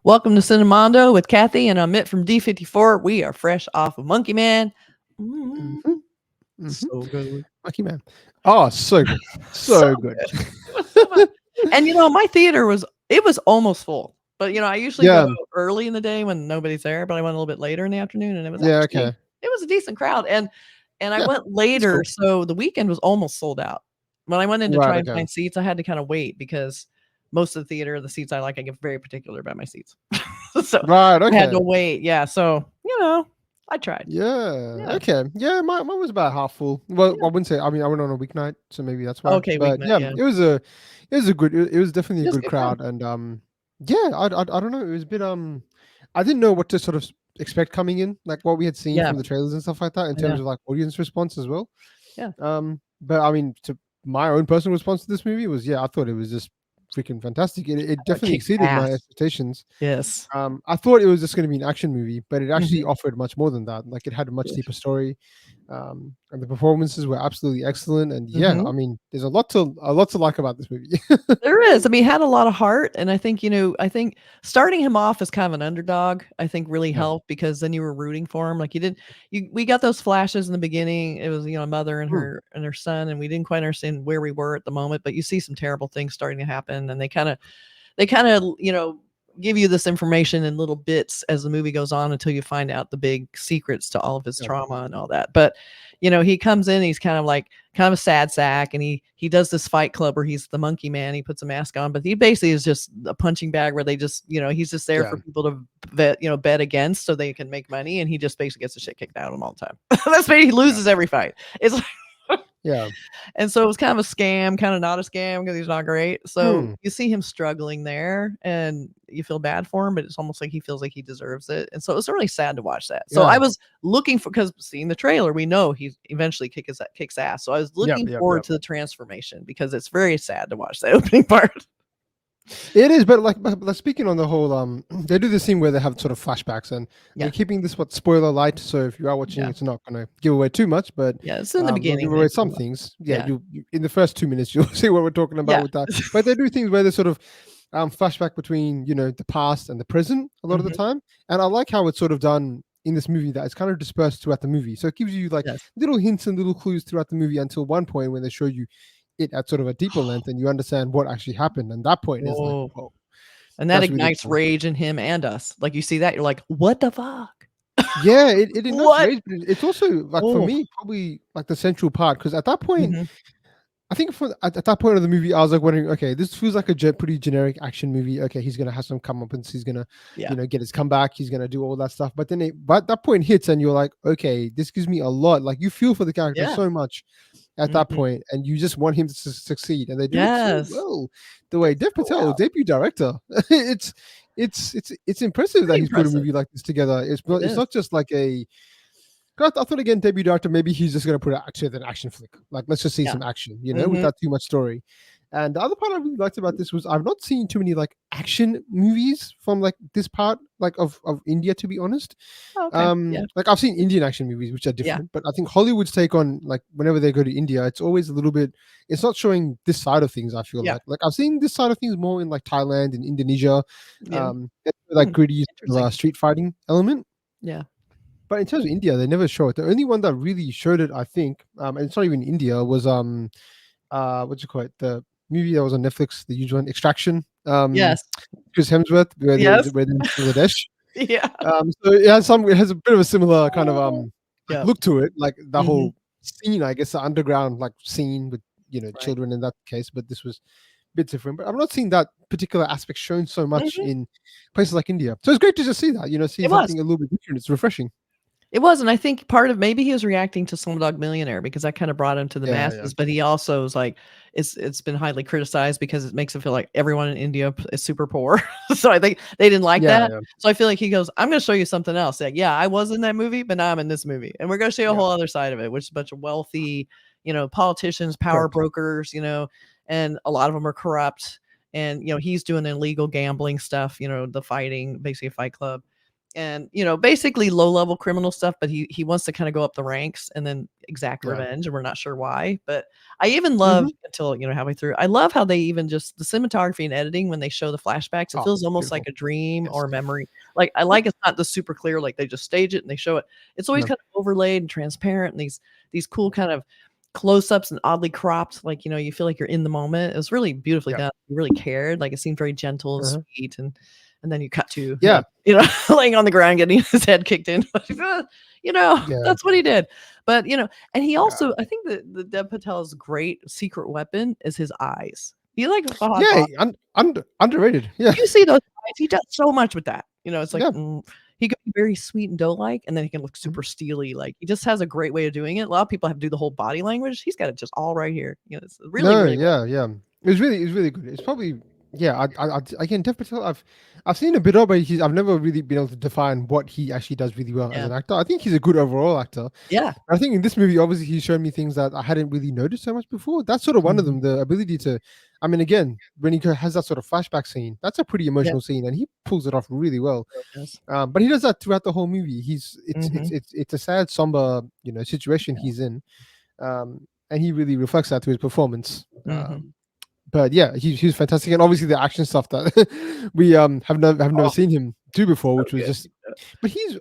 Welcome to Cinemondo with Kathy and Amit from D54. We are fresh off of Monkey Man. Mm, Mhm, mhm. so good. Lucky man. Oh, so good. So So good. good. It was so much. And my theater was almost full. But I usually go Yeah. early in the day when nobody's there, but I went a little bit later in the afternoon and Yeah, okay. it was a decent crowd. And I Yeah. went That's later, cool. so the weekend was almost sold out. When I went in to Right, try and okay. find seats, I had to kind of wait because most of the theater, the seats I like, I get very particular about my seats. So Right, I had to okay. wait. Yeah. So, I tried. Yeah, Yeah. okay. Yeah, mine was about half full. Well, Yeah. I wouldn't say. I mean, I went on a weeknight, so maybe that's why. Okay. But Weeknight. yeah, Yeah. it was a good. It was definitely It a was a good good crowd. crowd, and yeah, I don't know. It was a bit I didn't know what to sort of expect coming in, like what we had seen Yeah. from the trailers and stuff like that, in I know. terms of like audience response as well. Yeah. But I mean, to my own personal response to this movie was, yeah, I thought it was just freaking fantastic. It Oh, it definitely kicks exceeded my ass. expectations. Yes. I thought it was just going to be an action movie, but it actually Mhm. offered much more than that. Like it had a much Yes. deeper story, and the performances were absolutely excellent. And yeah, Mhm. I mean, there's a lot to like about this movie. There is. I mean, he had a lot of heart, and I think starting him off as kind of an underdog, I think really Yeah. helped because then you were rooting for him. Like we got those flashes in the beginning. It was, a mother and Mm, her son, and we didn't quite understand where we were at the moment, but you see some terrible things starting to happen, and they kind of give you this information in little bits as the movie goes on until you find out the big secrets to all of his yeah, trauma and all that. But he comes in, he's kind of a sad sack, and he does this fight club where he's the monkey man. He puts a mask on, but he basically is just a punching bag where they just he's just there yeah, for people to bet against so they can make money, and he just basically gets the shit kicked out of him all the time. That's why he yeah, loses every fight. It's yeah. and so it was kind of a scam, kind of not a scam because he's not great. So Mm, you see him struggling there and you feel bad for him, but it's almost like he feels like he deserves it. And so it was really sad to watch that. So I yeah. was looking for, because seeing the trailer, we know he eventually kicks ass. So I was Yep, looking yep, forward yep. to the transformation because it's very sad to watch that opening part. It is, but like speaking on the whole, they do this thing where they have sort of flashbacks, and Yeah. they're keeping this what spoiler light. So if you are watching, Yeah. it's not going to give away too much, but Yeah. It's in the they'll give beginning. away some things. Yeah, Yeah. you in the first 2 minutes you'll see what we're talking about Yeah. with that. But they do things where they sort of flashback between the past and the present a lot of the Mhm. time, and I like how it's sort of done in this movie that it's kind of dispersed throughout the movie. So it gives you like Yes. little hints and little clues throughout the movie until one point when they show you it at sort of a deeper length and you understand what actually happened. And that point is like, Oh, whoa, and that that's really ignites cool. rage in him and us. Like you see that, you're like, what the fuck? Yeah, it ignites What? rage, but it's also like for Oh. me probably like the central part because at that point, Mhm. I think at that point of the movie, I was like wondering, okay, this feels like a pretty generic action movie. Okay, he's gonna have some comeuppance, he's gonna, Yeah. get his comeback, he's gonna do all that stuff. But then but that point hits, and you're like, okay, this gives me a lot. Like you feel for the character Yeah. so much at that Mhm. point, and you just want him to succeed, and they do it so Yes. well. The way Dev Oh, Patel, wow. debut director, it's it's impressive that Pretty he's put a impressive. movie like this together. It It's is. not just like a 'cause I thought again, debut director, maybe he's just gonna put it to an action flick. Like, let's just see Yeah. some action, Mhm. without too much story. And the other part I really liked about this was I've not seen too many like action movies from like this part like of India, to be honest. Oh, okay. Yeah. Like I've seen Indian action movies which are Yeah. different, but I think Hollywood's take on like whenever they go to India, it's always a little bit. It's not showing this side of things. I feel Yeah. like I've seen this side of things more in like Thailand and Indonesia, Yeah. like gritty sort Interesting. of, street fighting element. Yeah. But in terms of India, they never show it. The only one that really showed it, I think, and it's not even India, was what you call it? The movie that was on Netflix, the huge one, Extraction. Yes. Chris Hemsworth, Yes. where they're in Bangladesh. Yeah. So it has a bit of a similar kind of Oh. like Yeah. look to it, like the Mhm. whole scene, I guess, the underground like scene with Right. children in that case. But this was a bit different. But I'm not seeing that particular aspect shown so much Mhm. in places like India. So it's great to just see that, see It was. something a little bit different. It's refreshing. It was, and I think part of maybe he was reacting to Slumdog Millionaire because that kinda brought him to the Yeah, yeah. masses, but he also was like, it's been highly criticized because it makes it feel like everyone in India is super poor. So I think they didn't like Yeah, that. yeah. So I feel like he goes, "I'm gonna show you something else." Like, "Yeah, I was in that movie, but now I'm in this movie, and we're gonna show you a Yeah, whole other side of it," which is a bunch of wealthy, politicians, power correct. brokers, and a lot of them are corrupt, and, he's doing illegal gambling stuff, the fighting, basically a fight club. and basically low level criminal stuff, but he wants to kind of go up the ranks and then exact Yeah. revenge, and we're not sure why. But I even Mm-hmm. love until halfway through. I love how they even just the cinematography and editing when they show the flashbacks. It Oh, feels almost like beautiful. a dream Yes. or a memory. Like I Yep. like it's not the super clear, like they just stage it and they show it. It's always No. kind of overlaid and transparent, and these cool kind of close-ups and oddly cropped, like you feel like you're in the moment. It was really beautifully Yeah. done. You really cared. Like it seemed very gentle and Uh-huh. sweet, and then you cut to Yeah. him, laying on the ground getting his head kicked in. Yeah. That's what he did. But and he Yeah. also, I think that the Dev Patel's great secret weapon is his eyes. He like Fahad Yeah. Bab. Underrated. Yeah. You see those eyes, he does so much with that. It's like Yeah. he can be very sweet and doe-like, and then he can look Mhm. super steely. Like he just has a great way of doing it. A lot of people have to do the whole body language. He's got it just all right here. It's really, No. really well. Yeah. Yeah. It was really good. It's probably yeah. Again, Dev Patel. I've seen a bit of, but I've never really been able to define what he actually does really well as Yeah. an actor. I think he's a good overall actor. Yeah. I think in this movie, obviously, he's shown me things that I hadn't really noticed so much before. That's sort of one of them. The ability to, I mean, again, when he has that sort of flashback scene, that's a pretty Yeah. emotional scene, and he pulls it off really well. Yes. But he does that throughout the whole movie. Mhm. It's a sad, somber, situation he's in, and he really reflects that to his performance. Mhm. But yeah, he's fantastic, and obviously the action stuff that we have never Oh, seen him do before, so which was good. just. But he's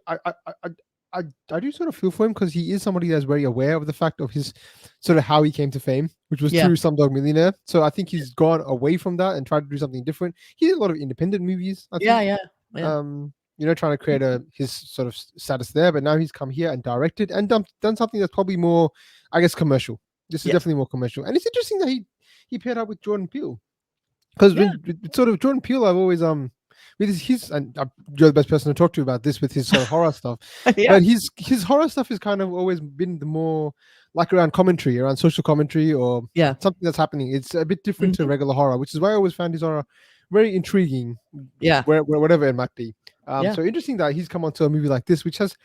I do sort of feel for him because he is somebody that's very aware of the fact of his sort of how he came to fame, which was Yeah. through Slumdog Millionaire. So I think he's gone away from that and tried to do something different. He did a lot of independent movies, I Yeah, think. yeah, yeah. Trying to create his sort of status there, but now he's come here and directed and done something that's probably more, I guess, commercial. This is Yeah. definitely more commercial, and it's interesting that he paired up with Jordan Peele. Because Yeah. with sort of Jordan Peele, I've always with his and you're the best person to talk to about this with his sort of horror stuff. Yeah. But his horror stuff has kind of always been the more like around commentary, around social commentary, or Yeah. something that's happening. It's a bit different to Mhm. regular horror, which is why I always found his horror very intriguing, Yeah. whatever it might be. Yeah. So interesting that he's come onto a movie like this, which has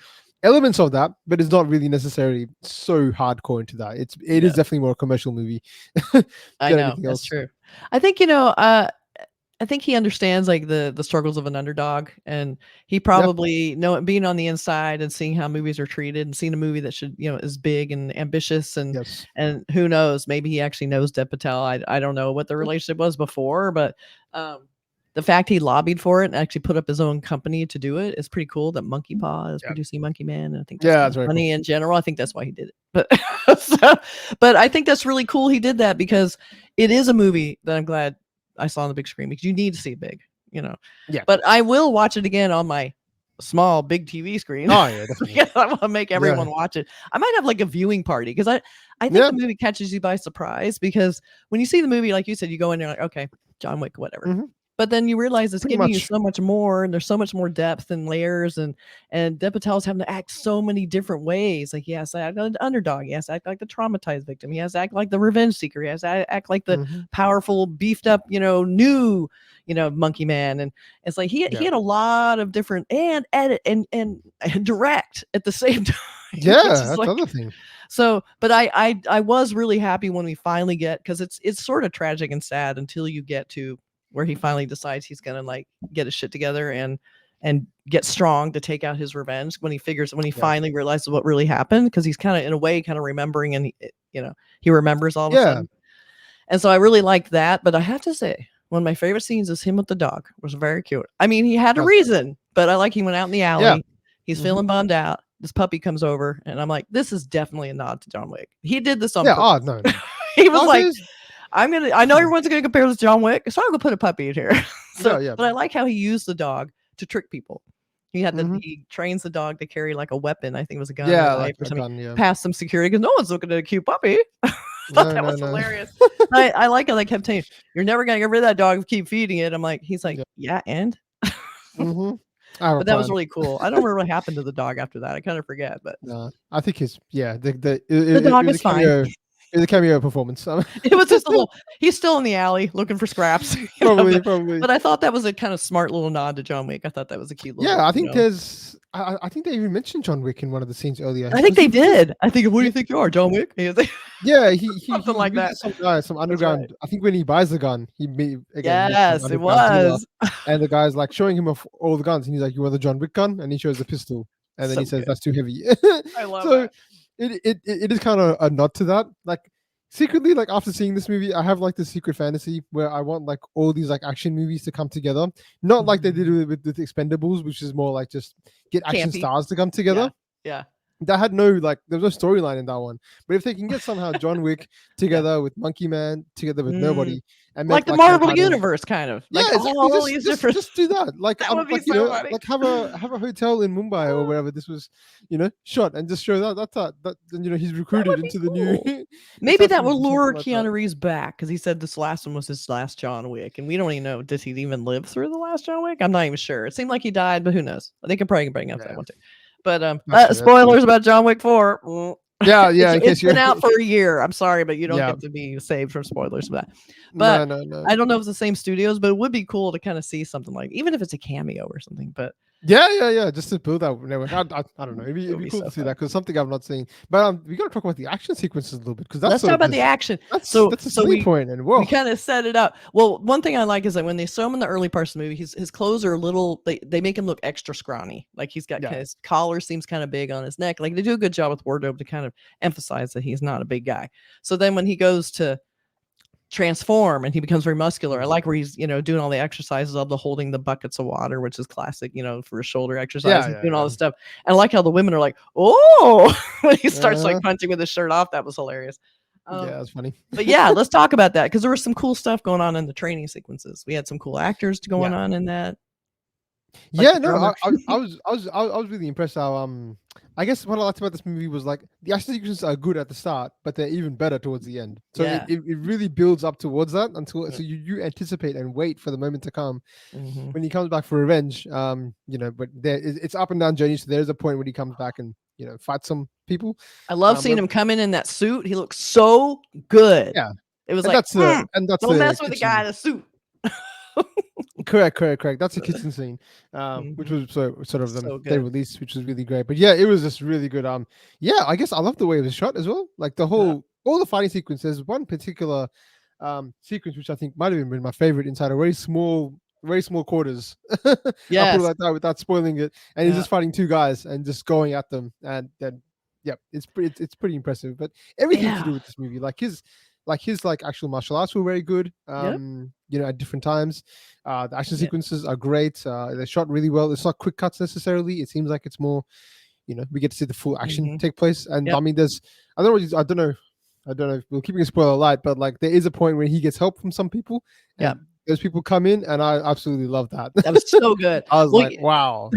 elements of that, but it's not really necessarily so hardcore into that. It is No, definitely more a commercial movie I than know. anything That's else. true. I think, I think he understands like the struggles of an underdog, and he Yeah. probably being on the inside and seeing how movies are treated and seeing a movie that should is big and ambitious, Yes. and who knows, maybe he actually knows Dev Patel. I don't know what the relationship was before, but the fact he lobbied for it and actually put up his own company to do it is pretty cool. That Monkey Paw is Yeah. producing Monkey Man, and I think that's Yeah, kind that's of very funny cool. in general. I think that's why he did it. But but I think that's really cool he did that, because it is a movie that I'm glad I saw on the big screen, because you need to see it big. Yeah. But I will watch it again on my small big TV screen. Oh yeah, definitely. Because I want to make everyone Yeah. watch it. I might have like a viewing party, because I think Yeah. the movie catches you by surprise, because when you see the movie, like you said, you go in there like, okay, John Wick, whatever. Mhm. But then you realize it's Pretty giving you much. so much more, and there's so much more depth and layers, and Dev Patel's having to act so many different ways. Like he has to act like the underdog, he has to act like the traumatized victim, he has to act like the revenge seeker, he has to act like the Mhm. powerful, beefed up, new, monkey man. And it's like he Yeah. had a lot of different, and edit and direct at the same time, Yeah, which is that's the like other thing. so. But I was really happy when we finally get, because it's sort of tragic and sad until you get to where he finally decides he's gonna like get his shit together and get strong to take out his revenge, when he Yeah. finally realizes what really happened, because he's kind of in a way kind of remembering, and he remembers all of a Yeah. sudden. And so I really liked that. But I have to say, one of my favorite scenes is him with the dog. It was very cute. I mean, he had a That's reason, but I like he went out in the yeah. alley. He's Mhm. feeling bummed out. This puppy comes over, and I'm like, this is definitely a nod to John Wick. He did this on Yeah. purpose. Oh no. No. He was Oh, like, there's I know everyone's gonna compare this to John Wick, so I'm gonna put a puppy in here. So, yeah. but I like how he used the dog to trick people. Mhm. He trains the dog to carry like a weapon. I think it was a gun or Yeah, a like knife or a something. gun. Yeah. Past some security, because no one's looking at a cute puppy. I thought No. that No. was No. hilarious. I like how they kept saying, "You're never gonna get rid of that dog if you keep feeding it." He's like, Yeah. yeah, and Mhm. I have a but that was plan. really cool. I don't remember what happened to the dog after that. I kind of forget, but No, I think it's yeah. the It dog was a is fine. cameo. It's a cameo performance. It was just a little. He's still in the alley looking for scraps. Probably. But I thought that was a kind of smart little nod to John Wick. I thought that was a cute little. Yeah, I think there's. I think they even mentioned John Wick in one of the scenes earlier. I think they did. I think. What do you think you are, John Wick? Yeah, he something like that. Some guy, some underground. Right. I think when he buys the gun, he yes, it was. And the guy's like showing him off all the guns, and he's like, "You want the John Wick gun?" And he shows the pistol, and then he says, "That's too heavy." I love that. It is kind of a nod to that. Like secretly, like after seeing this movie, I have like this secret fantasy where I want like all these like action movies to come together. Not like they did with the Expendables, which is more like just get action stars to come together. Yeah. That had no there was no storyline in that one. But if they can get somehow John Wick together with Monkey Man, together with nobody, and like the Marvel universe, kind of. Like all these different. Just do that. Like that would be so funny. Like have a hotel in Mumbai or wherever this was, shot, and just show that he's recruited into the new. Maybe that will lure Keanu Reeves back, because he said this last one was his last John Wick, and we don't even know, did he even live through the last John Wick? I'm not even sure. It seemed like he died, but who knows? They could probably bring up that one too. But spoilers about John Wick 4. Yeah. It's been out for a year. I'm sorry, but you don't get to be saved from spoilers for that. But no. I don't know if it's the same studios, but it would be cool to kind of see something like, even if it's a cameo or something. But yeah, just to build that network. I don't know. It'd be cool to see that, because something I've not seen. But we got to talk about the action sequences a little bit, because let's talk about the action. That's a selling point, and we kind of set it up. Well, one thing I like is that when they show him in the early parts of the movie, his clothes are a little. They make him look extra scrawny. Like he's got his collar seems kind of big on his neck. Like they do a good job with wardrobe to kind of emphasize that he's not a big guy. So then when he goes to transform and he becomes very muscular, I like where he's doing all the exercises of the holding the buckets of water, which is classic for a shoulder exercise, and doing all this stuff. And I like how the women are like, oh, when he starts like punching with his shirt off. That was hilarious. That's funny. But yeah, let's talk about that, because there was some cool stuff going on in the training sequences. We had some cool actors going on in that. Like I was really impressed how I guess what I liked about this movie was like the action sequences are good at the start, but they're even better towards the end. So it really builds up towards that until so you anticipate and wait for the moment to come when he comes back for revenge. But it's up and down journey. So there's a point when he comes back and fight some people. I love seeing him come in that suit. He looks so good. Yeah, it was don't mess with the guy in a suit. Correct. That's a kitchen scene, which was sort of they released, which was really great. But yeah, it was just really good. I guess I love the way it was shot as well. Like the whole all the fighting sequences. One particular sequence which I think might have been my favorite inside a very small quarters. I'll put it like that without spoiling it. And he's just fighting two guys and just going at them, and then it's pretty impressive. But everything to do with this movie, like his actual martial arts were very good. At different times. The action sequences are great. They're shot really well. It's not quick cuts necessarily. It seems like it's more, we get to see the full action take place. And I mean, I don't know if we're keeping a spoiler light, but like there is a point where he gets help from some people. Yeah. Those people come in, and I absolutely love that. That was so good. I was like, wow.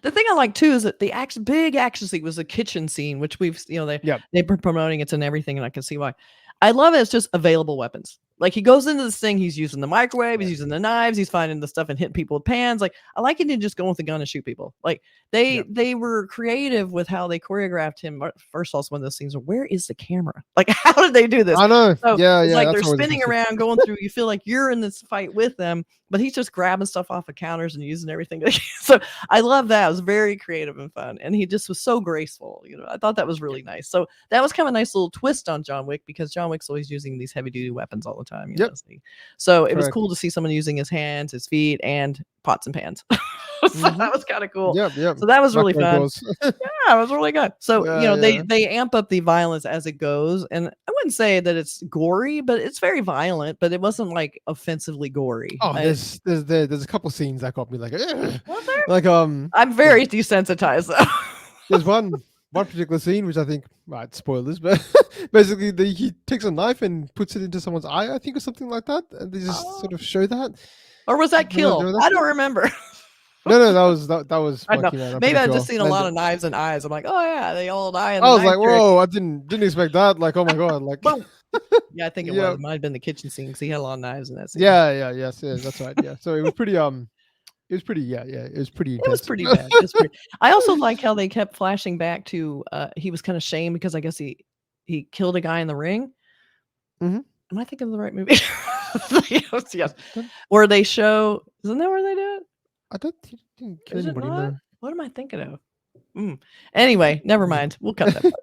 The thing I like too is that the big action scene was the kitchen scene, which we've, they've been promoting it and everything, and I can see why. I love it. It's just available weapons. Like he goes into this thing, he's using the microwave, he's using the knives, he's finding the stuff and hitting people with pans. Like I like it to just go with the gun and shoot people. Like they were creative with how they choreographed him. First of all, it's one of those things where is the camera? Like how did they do this? I know. So it's like they're spinning around, going through. You feel like you're in this fight with them, but he's just grabbing stuff off of counters and using everything. So I love that. It was very creative and fun, and he just was so graceful. I thought that was really nice. So that was kind of a nice little twist on John Wick, because John Wick's always using these heavy duty weapons all the time. So it was cool to see someone using his hands, his feet, and pots and pans. So that was kind of cool. So that was really fun. It was really good. So they amp up the violence as it goes, and I wouldn't say that it's gory, but it's very violent. But it wasn't like offensively gory. Oh, there's a couple scenes that got me like, like I'm very desensitized though. There's one particular scene which I think, right, spoilers, but basically he takes a knife and puts it into someone's eye, I think, or something like that, and they just sort of show that. Or was that kill? I don't remember. No, that was. Maybe I've just seen a lot of knives and eyes. I'm like, oh yeah, they all die. I was like, whoa, I didn't expect that. Like, oh my god, like. Yeah, I think it might have been the kitchen scene, because he had a lot of knives in that scene. Yes, that's right. Yeah, so it was pretty. It was pretty. It was pretty. Intense. It was pretty bad. I also like how they kept flashing back to. He was kind of shamed because I guess he killed a guy in the ring. Mm-hmm. Am I thinking of the right movie? Yes. Where they show, isn't that where they do it? I don't think anybody know. What am I thinking of? Anyway, never mind. We'll cut that part.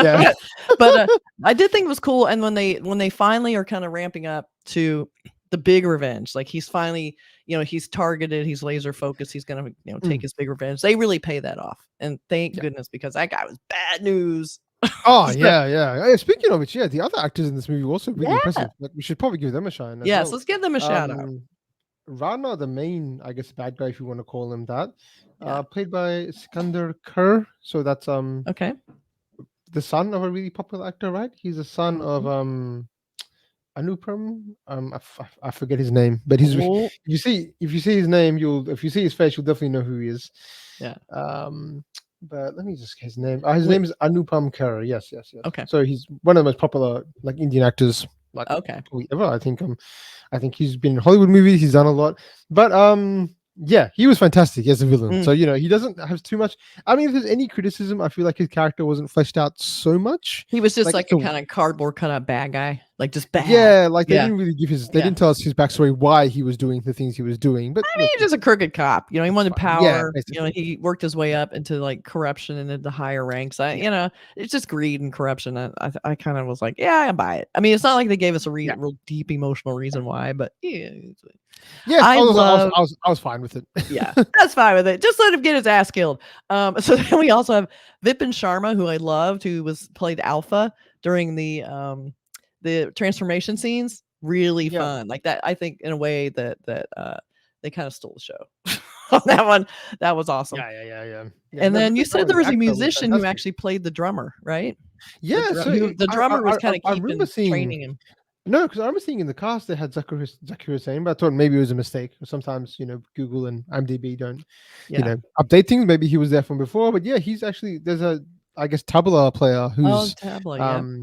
Yeah. but I did think it was cool. And when they finally are kind of ramping up to the big revenge, like he's finally, he's targeted, he's laser focused, he's gonna, take his big revenge. They really pay that off, and thank goodness, because that guy was bad news. Oh yeah. Speaking of which, the other actors in this movie were also really impressive. Like, we should probably give them a shine. Yes, let's give them a shout out. Rana, the main, I guess, bad guy, if you want to call him that, played by Sikandar Kher. So that's okay, the son of a really popular actor, right? He's the son of Anupam. I forget his name, but he's if you see his name, if you see his face, you'll definitely know who he is. Yeah. But let me just get his name. His name is Anupam Kher. Yes. Okay. So he's one of the most popular Indian actors ever. I think he's been in Hollywood movies. He's done a lot, but he was fantastic as a villain. So he doesn't have too much. I mean, if there's any criticism, I feel like his character wasn't fleshed out so much. He was just like a kind of cardboard cutout bad guy, like just bad. Yeah, they didn't really give they didn't tell us his backstory, why he was doing the things he was doing. But I mean, he's just a crooked cop. He wanted power. He worked his way up into corruption and into higher ranks. It's just greed and corruption. I kind of was like, I buy it. I mean, it's not like they gave us a real deep emotional reason why, but I was fine with it. Yeah, that's fine with it. Just let him get his ass killed. So then we also have Vipin Sharma, who I loved, who played Alpha during the transformation scenes. Really fun, like that. I think in a way that they kind of stole the show on that one. That was awesome. Yeah. And then you said there was a musician who actually played the drummer, right? Yeah, the drummer was kind of training him. No, because I remember seeing in the cast they had Zakir Hussain, but I thought maybe it was a mistake. Sometimes Google and IMDb don't update things. Maybe he was there from before, but he's actually there's a tabla player who's tabla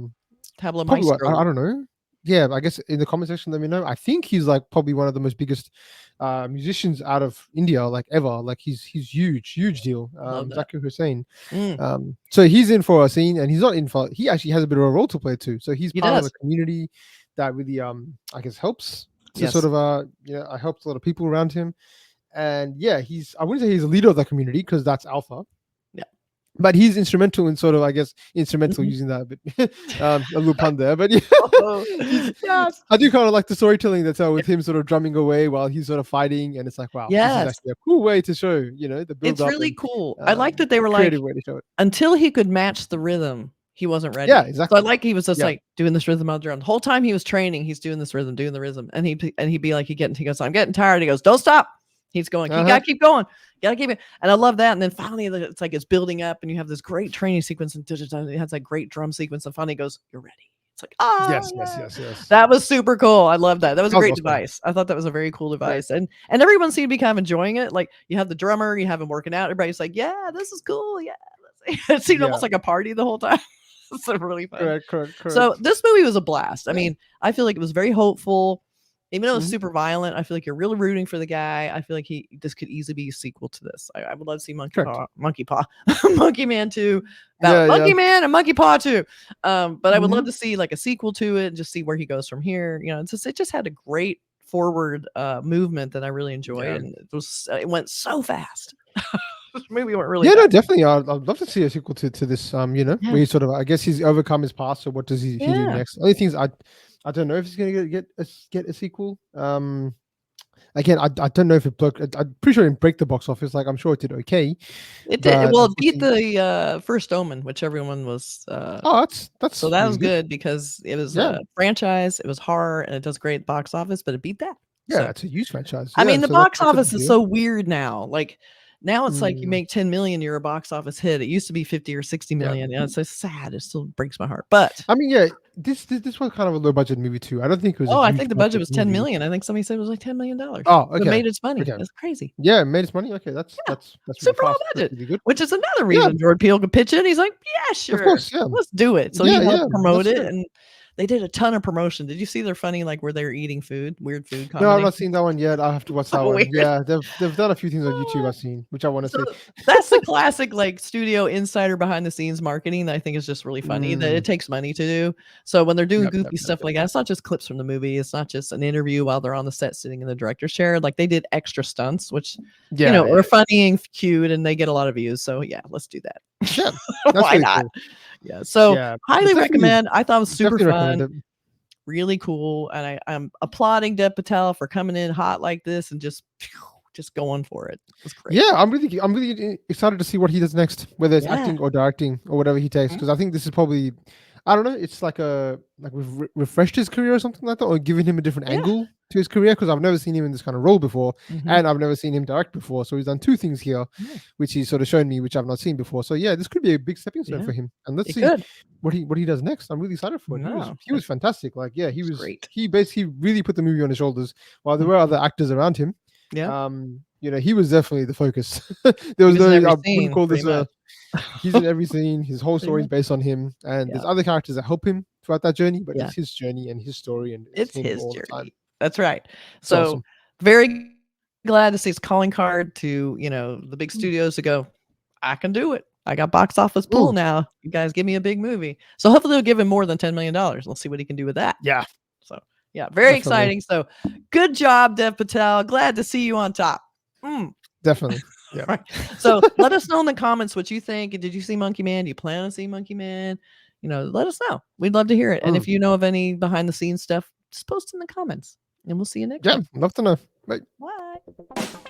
maestro. I don't know. Yeah, I guess in the comment section let me know. I think he's probably one of the most biggest musicians out of India ever. He's huge deal. Zakir Hussain. So he's in for a scene, and he's not in for. He actually has a bit of a role to play too. So he's part of a community that really I guess helps to sort of helps a lot of people around him. And I wouldn't say he's a leader of that community because that's Alpha. But he's instrumental in sort of, I guess, using that a bit, a little pun there. But I do kind of like the storytelling that's with him sort of drumming away while he's sort of fighting, and it's like, wow, this is actually a cool way to show, the build. It's really cool. I like that they were way to show it. Until he could match the rhythm, he wasn't ready. Yeah, exactly. So he was just doing this rhythm on the drum the whole time he was training. He's doing this rhythm, and he'd be like, he goes, I'm getting tired. He goes, don't stop. He's going, you gotta keep going. You gotta keep it. And I love that. And then finally, it's building up, and you have this great training sequence, and it has that great drum sequence. And finally, goes, you're ready. It's like, yes. That was super cool. I love that. That was a great device. I thought that was a very cool device. Right. And everyone seemed to be kind of enjoying it. Like, you have the drummer, you have him working out. Everybody's like, yeah, this is cool. Yeah. It seemed almost like a party the whole time. It's really fun. Correct. So this movie was a blast. I mean, I feel like it was very hopeful. Even though it's super violent, I feel like you're really rooting for the guy. I feel like this could easily be a sequel to this. I would love to see Monkey Man 2, Monkey Man and Monkey Paw 2. But I would love to see a sequel to it and just see where he goes from here. It just had a great forward movement that I really enjoyed, and it went so fast. Maybe went really. No, definitely. I'd love to see a sequel to this. Where he sort of, I guess he's overcome his past. So what does he do next? Only things I don't know if he's going to get a sequel. Again, I don't know if it broke. I'm pretty sure it didn't break the box office. I'm sure it did okay. It did. Well, it beat the First Omen, which everyone was. That's so that was good because it was a franchise. It was horror, and it does great box office, but it beat that. Yeah, it's a huge franchise. I mean, the box office is so weird now. Now it's you make 10 million, you're a box office hit. It used to be 50 or 60 million. And it's so sad. It still breaks my heart. But I mean, this was kind of a low budget movie too. I don't think it was. I think the budget was 10 million. I think somebody said it was $10 million. Oh, okay. It made its money. Okay. That's crazy. Yeah, it made its money. Okay, that's super low budget. Really good. Which is another reason Jordan Peele could pitch it. He's like, yeah, sure, of course, let's do it. So he helped promote it, and they did a ton of promotion. Did you see their funny, like where they're eating food, weird food comedy? No, I've not seen that one yet. I'll have to watch that one. Weird. Yeah, they've done a few things on YouTube I've seen, which I want to see. That's the classic like studio insider behind the scenes marketing that I think is just really funny that it takes money to do. So when they're doing goofy stuff like that, it's not just clips from the movie. It's not just an interview while they're on the set sitting in the director's chair. Like they did extra stunts, which are funny and cute, and they get a lot of views. So yeah, let's do that. Yeah, why really not? Cool. Yeah, so highly recommend. I thought it was super fun. Really cool, and I'm applauding Dev Patel for coming in hot like this and just going for it. It's great. Yeah, I'm really excited to see what he does next, whether it's acting or directing or whatever he takes, because I think this is probably, I don't know, it's like we've refreshed his career or something like that, or giving him a different angle to his career, because I've never seen him in this kind of role before, and I've never seen him direct before. So he's done two things here, which he's sort of shown me, which I've not seen before. So yeah, this could be a big stepping stone for him, and let's see what he does next. I'm really excited for it. He was fantastic. Like he was great. He basically really put the movie on his shoulders, while there were other actors around him. Yeah. He was definitely the focus. There was no, I wouldn't call this he's in every scene. His whole story is based on him, and there's other characters that help him throughout that journey, but it's his journey and his story, and it's his journey. That's right. So awesome. Very glad to see his calling card to the big studios to go, I can do it. I got box office pull now. You guys give me a big movie. So hopefully they'll give him more than $10 million. Let's see what he can do with that. Yeah. So yeah, very exciting. So good job, Dev Patel. Glad to see you on top. Definitely. Yeah. Right. So let us know in the comments what you think. Did you see Monkey Man? Do you plan on seeing Monkey Man? Let us know. We'd love to hear it. And if you know of any behind the scenes stuff, just post in the comments. And we'll see you next time. Yeah, love to know. Bye. Bye.